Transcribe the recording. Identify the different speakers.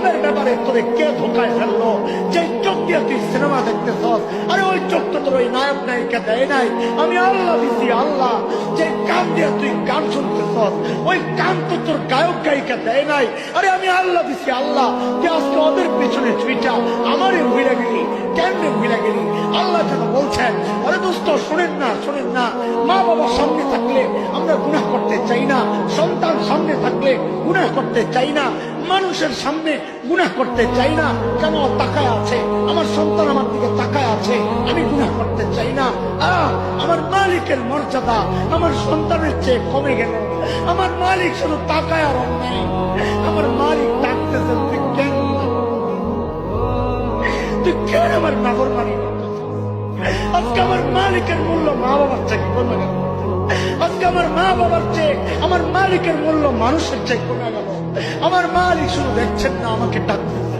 Speaker 1: তাদের ব্যাপারে তোরে কে ধোকায় ফেললো? যে চোখ দিয়ে তুই সিনেমা দেখতেছ, আরে ওই চোখ তো তোর ওই নায়ক নায়িকা দেয় নাই, আমি আল্লাহ দিছি। আল্লাহ যে কান দিয়ে তুই গান শুনতেছ, ওই কান তো তোর গায়ক গায়িকা দেয় নাই, আরে আমি আল্লাহ দিছি। আল্লাহ যে আজকে ওদের পেছনে ছুইটা আমারে ভুলে গেলি, কেমনে ভুলে গেলি? আল্লাহ যেন বলছেন, আরে দোস্ত শোনেন না, শোনেন না, মা বাবার সামনে থাকলে আমরা গুনাহ করতে চাই না, সন্তান সামনে থাকলে গুনাহ করতে চাই না, মানুষের সামনে গুনাহ করতে চাই না। কেন? তাকায় আছে, আমার সন্তান আমার দিকে তাকায় আছে, আমি গুনাহ করতে চাই না। আমার মালিকের মর্যাদা আমার সন্তানের চেয়ে কমে গেল। আমার মালিক শুধু তাকায় আর অন্যায়। আমার মালিক ডাকতেছে, তুই কেন, তুই কেন আমার নাফরমানি করতেছিস? আজকে আমার মালিকের মূল্য মা বাবার চেয়ে কমে গেল। আজকে আমার মা বাবার চেয়ে আমার মালিকের মূল্য মানুষের চেয়ে কমে গেল। আমার মালিক শুধু দেখছেন না, আমাকে ডাকতেছে।